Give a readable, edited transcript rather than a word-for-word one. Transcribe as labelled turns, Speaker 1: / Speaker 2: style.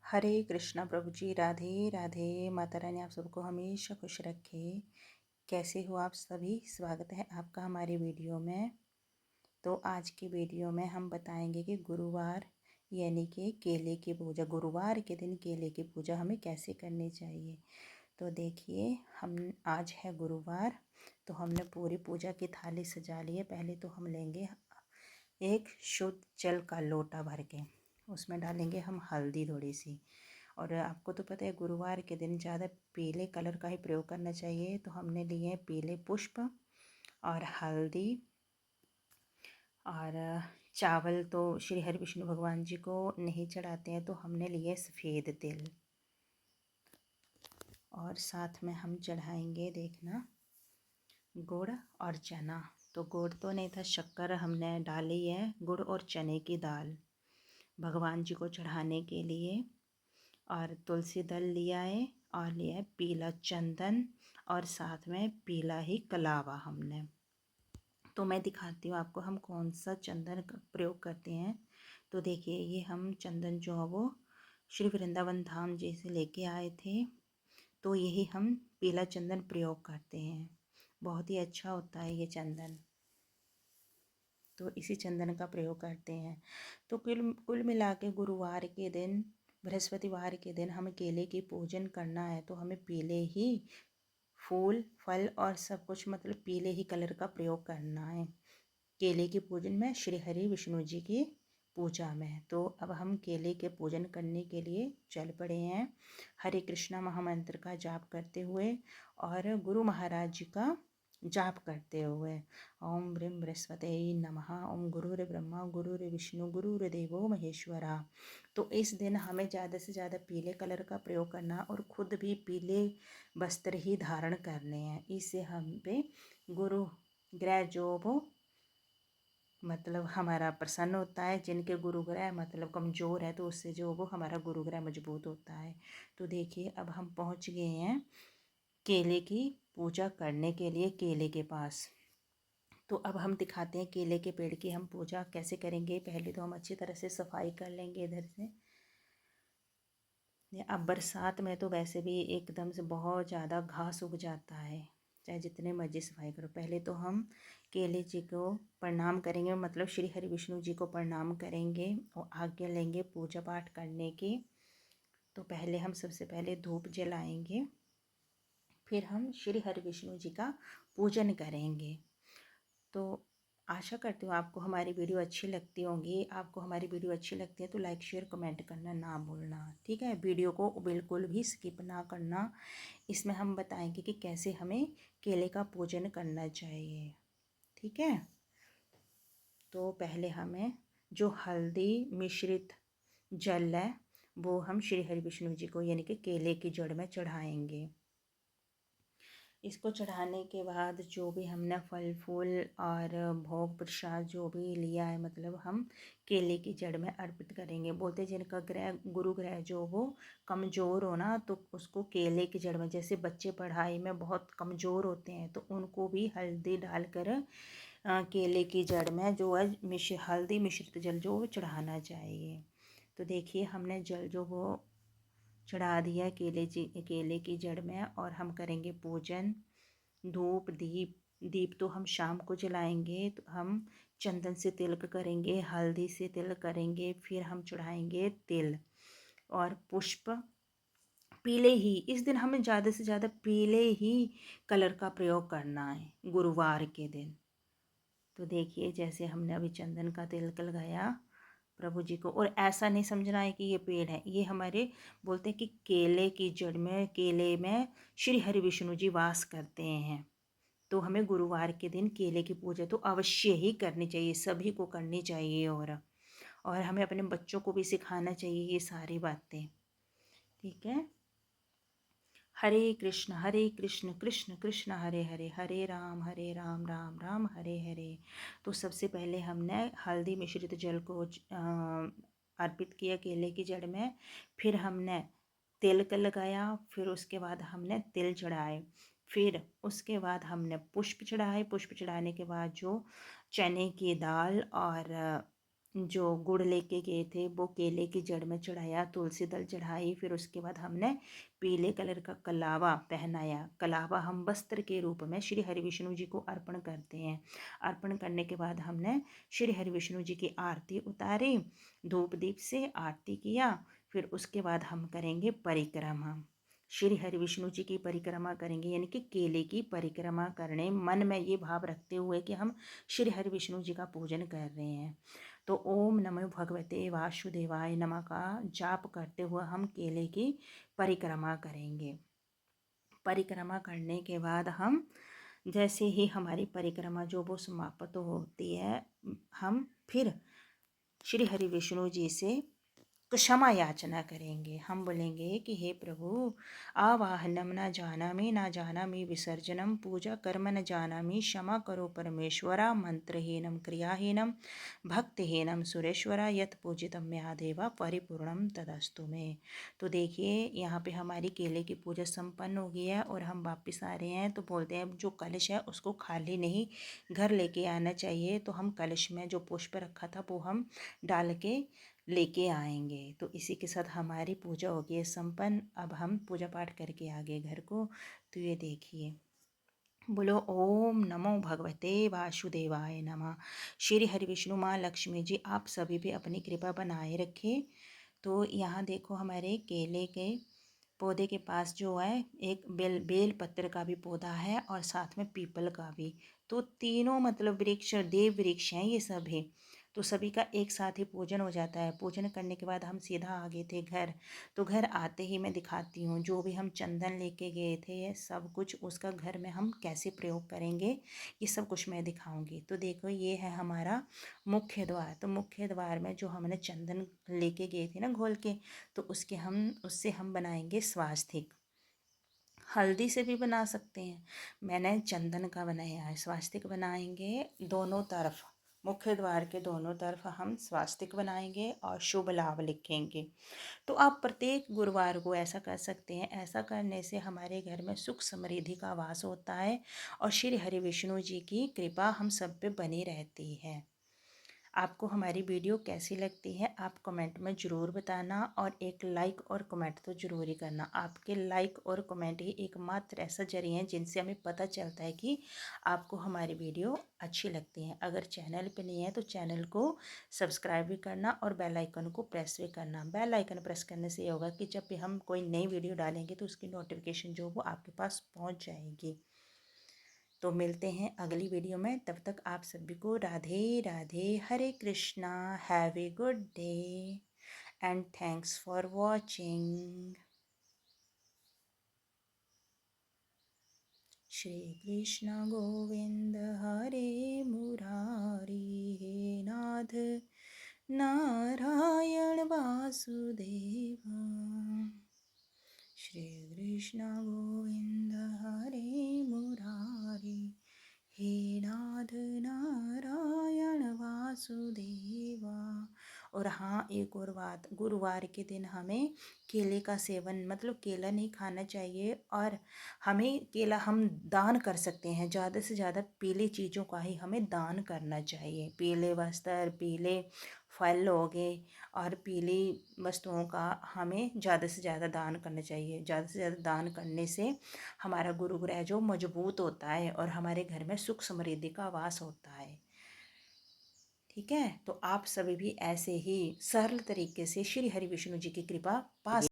Speaker 1: हरे कृष्णा प्रभु जी। राधे राधे। माता रानी आप सबको हमेशा खुश रखे। कैसे हो आप सभी? स्वागत है आपका हमारे वीडियो में। तो आज की वीडियो में हम बताएंगे कि गुरुवार यानी कि केले की पूजा, गुरुवार के दिन केले की पूजा हमें कैसे करनी चाहिए। तो देखिए, हम आज है गुरुवार, तो हमने पूरी पूजा की थाली सजा ली है। पहले तो हम लेंगे एक शुद्ध जल का लोटा भर के, उसमें डालेंगे हम हल्दी थोड़ी सी। और आपको तो पता है गुरुवार के दिन ज़्यादा पीले कलर का ही प्रयोग करना चाहिए, तो हमने लिए हैं पीले पुष्प और हल्दी। और चावल तो श्री हरि विष्णु भगवान जी को नहीं चढ़ाते हैं, तो हमने लिए सफ़ेद तिल। और साथ में हम चढ़ाएंगे, देखना, गुड़ और चना। तो गुड़ तो नहीं था, शक्कर हमने डाली है, गुड़ और चने की दाल भगवान जी को चढ़ाने के लिए। और तुलसी दल लिया है और लिया है पीला चंदन और साथ में पीला ही कलावा हमने। तो मैं दिखाती हूँ आपको हम कौन सा चंदन का प्रयोग करते हैं। तो देखिए, ये हम चंदन जो है वो श्री वृंदावन धाम जी से लेके आए थे, तो यही हम पीला चंदन प्रयोग करते हैं। बहुत ही अच्छा होता है ये चंदन, तो इसी चंदन का प्रयोग करते हैं। तो कुल मिला के गुरुवार के दिन, बृहस्पतिवार के दिन हमें केले की पूजन करना है, तो हमें पीले ही फूल फल और सब कुछ, मतलब पीले ही कलर का प्रयोग करना है केले की पूजन में, श्री हरि विष्णु जी की पूजा में। तो अब हम केले के पूजन करने के लिए चल पड़े हैं, हरे कृष्णा महामंत्र का जाप करते हुए और गुरु महाराज जी का जाप करते हुए। ओम ब्रीम बृहस्पते नमः। ओम गुरुर्ब्रह्मा गुरुर्विष्णु गुरुर्देवो महेश्वरा। तो इस दिन हमें ज़्यादा से ज़्यादा पीले कलर का प्रयोग करना और ख़ुद भी पीले वस्त्र ही धारण करने हैं। इससे हम पे गुरु ग्रह जो वो मतलब हमारा प्रसन्न होता है। जिनके गुरु ग्रह मतलब कमज़ोर है, तो उससे जो वो हमारा गुरु ग्रह मजबूत होता है। तो देखिए, अब हम पहुंच गए हैं केले की पूजा करने के लिए केले के पास। तो अब हम दिखाते हैं केले के पेड़ की हम पूजा कैसे करेंगे। पहले तो हम अच्छी तरह से सफाई कर लेंगे इधर से। अब बरसात में तो वैसे भी एकदम से बहुत ज़्यादा घास उग जाता है, चाहे जितने मर्जी सफाई करो। पहले तो हम केले जी को प्रणाम करेंगे, मतलब श्री हरि विष्णु जी को प्रणाम करेंगे और आज्ञा लेंगे पूजा पाठ करने की। तो पहले हम सबसे पहले धूप जलाएंगे, फिर हम श्री हरि विष्णु जी का पूजन करेंगे। तो आशा करती हूँ आपको हमारी वीडियो अच्छी लगती होंगी। आपको हमारी वीडियो अच्छी लगती है तो लाइक शेयर कमेंट करना ना भूलना, ठीक है। वीडियो को बिल्कुल भी स्किप ना करना। इसमें हम बताएंगे कि कैसे हमें केले का पूजन करना चाहिए, ठीक है। तो पहले हमें जो हल्दी मिश्रित जल है वो हम श्री हरि विष्णु जी को यानी कि केले की जड़ में चढ़ाएंगे। इसको चढ़ाने के बाद जो भी हमने फल फूल और भोग प्रसाद जो भी लिया है, मतलब हम केले की जड़ में अर्पित करेंगे। बोलते जिनका ग्रह गुरु ग्रह जो वो कमज़ोर हो ना, तो उसको केले की जड़ में, जैसे बच्चे पढ़ाई में बहुत कमज़ोर होते हैं तो उनको भी हल्दी डालकर केले की जड़ में जो है हल्दी मिश्रित जल जो चढ़ाना चाहिए। तो देखिए, हमने जल जो वो चढ़ा दिया केले की जड़ में, और हम करेंगे पूजन। धूप दीप तो हम शाम को जलाएंगे। तो हम चंदन से तिलक करेंगे, हल्दी से तिलक करेंगे, फिर हम चढ़ाएंगे तिल और पुष्प पीले ही। इस दिन हमें ज़्यादा से ज़्यादा पीले ही कलर का प्रयोग करना है गुरुवार के दिन। तो देखिए, जैसे हमने अभी चंदन का तिलक लगाया प्रभु जी को, और ऐसा नहीं समझना है कि ये पेड़ है, ये हमारे बोलते हैं कि केले की जड़ में, केले में श्री हरि विष्णु जी वास करते हैं। तो हमें गुरुवार के दिन केले की पूजा तो अवश्य ही करनी चाहिए, सभी को करनी चाहिए। और हमें अपने बच्चों को भी सिखाना चाहिए ये सारी बातें, ठीक है। हरे कृष्ण कृष्ण कृष्ण हरे हरे, हरे राम राम राम हरे हरे। तो सबसे पहले हमने हल्दी मिश्रित जल को अर्पित किया केले की जड़ में, फिर हमने तिलक लगाया, फिर उसके बाद हमने तिल चढ़ाए, फिर उसके बाद हमने पुष्प चढ़ाए। पुष्प चढ़ाने के बाद जो चने की दाल और जो गुड़ लेके गए थे वो केले की जड़ में चढ़ाया, तुलसी दल चढ़ाई, फिर उसके बाद हमने पीले कलर का कलावा पहनाया। कलावा हम वस्त्र के रूप में श्री हरि विष्णु जी को अर्पण करते हैं। अर्पण करने के बाद हमने श्री हरि विष्णु जी की आरती उतारी, धूप दीप से आरती किया। फिर उसके बाद हम करेंगे परिक्रमा, श्री हरि विष्णु जी की परिक्रमा करेंगे, यानी कि केले की परिक्रमा करने, मन में ये भाव रखते हुए कि हम श्री हरि विष्णु जी का पूजन कर रहे हैं। तो ओम नमो भगवते वासुदेवाय नमः का जाप करते हुए हम केले की परिक्रमा करेंगे। परिक्रमा करने के बाद हम जैसे ही हमारी परिक्रमा जो वो समाप्त होती है, हम फिर श्री हरि विष्णु जी से क्षमा याचना करेंगे। हम बोलेंगे कि हे प्रभु, आवाहनम न जानामि न जानामि विसर्जनम, पूजा कर्म न जानामि, क्षमा करो परमेश्वरा, मंत्रहीनम क्रियाहीनम भक्तिहीनम सुरेश्वरा, यत पूजितम मया देवा परिपूर्णम तदस्तु में। तो देखिए यहाँ पे हमारी केले की पूजा संपन्न हो गई है और हम वापस आ रहे हैं। तो बोलते हैं जो कलश है उसको खाली नहीं घर लेके आना चाहिए। तो हम कलश में जो पुष्प रखा था वो हम डाल के लेके आएंगे। तो इसी के साथ हमारी पूजा हो गई है संपन्न। अब हम पूजा पाठ करके आ गए घर को। तो ये देखिए, बोलो ओम नमो भगवते वासुदेवाय नमः। श्री हरि विष्णु माँ लक्ष्मी जी आप सभी भी अपनी कृपा बनाए रखें। तो यहाँ देखो हमारे केले के पौधे के पास जो है एक बेल पत्र का भी पौधा है और साथ में पीपल का भी। तो तीनों मतलब वृक्ष देव वृक्ष हैं ये सभी। तो सभी का एक साथ ही पूजन हो जाता है। पूजन करने के बाद हम सीधा आ गए थे घर। तो घर आते ही मैं दिखाती हूँ जो भी हम चंदन लेके गए थे, ये सब कुछ उसका घर में हम कैसे प्रयोग करेंगे ये सब कुछ मैं दिखाऊंगी। तो देखो ये है हमारा मुख्य द्वार। तो मुख्य द्वार में जो हमने चंदन लेके गए थे ना घोल के, तो उससे हम बनाएंगे स्वास्तिक। हल्दी से भी बना सकते हैं, मैंने चंदन का बनाया है। स्वास्तिक बनाएंगे दोनों तरफ, मुख्य द्वार के दोनों तरफ हम स्वास्तिक बनाएंगे और शुभ लाभ लिखेंगे। तो आप प्रत्येक गुरुवार को ऐसा कर सकते हैं। ऐसा करने से हमारे घर में सुख समृद्धि का वास होता है और श्री हरि विष्णु जी की कृपा हम सब पे बनी रहती है। आपको हमारी वीडियो कैसी लगती है आप कमेंट में ज़रूर बताना और एक लाइक और कमेंट तो ज़रूर ही करना। आपके लाइक और कमेंट ही एकमात्र ऐसा जरिए हैं जिनसे हमें पता चलता है कि आपको हमारी वीडियो अच्छी लगती है। अगर चैनल पे नहीं है तो चैनल को सब्सक्राइब भी करना और बेल आइकन को प्रेस भी करना। बेल आइकन प्रेस करने से ये होगा कि जब भी हम कोई नई वीडियो डालेंगे तो उसकी नोटिफिकेशन जो वो आपके पास पहुँच जाएगी। तो मिलते हैं अगली वीडियो में, तब तक आप सभी को राधे राधे, हरे Krishna, have a good day and thanks for watching. Shri Krishna Govind हरे मुरारी, हे नाथ नारायण वासुदेवा। श्री कृष्ण गोविंद हरे मुरारी, हे नाथ नारायण वासुदेवा। और हाँ एक और बात, गुरुवार के दिन हमें केले का सेवन मतलब केला नहीं खाना चाहिए और हमें केला हम दान कर सकते हैं। ज़्यादा से ज़्यादा पीली चीज़ों का ही हमें दान करना चाहिए। पीले वस्त्र, पीले फल हो गए और पीली वस्तुओं का हमें ज़्यादा से ज़्यादा दान करना चाहिए। ज़्यादा से ज़्यादा दान करने से हमारा गुरु ग्रह जो मजबूत होता है और हमारे घर में सुख समृद्धि का वास होता है। ठीक है, तो आप सभी भी ऐसे ही सरल तरीके से श्री हरि विष्णु जी की कृपा पा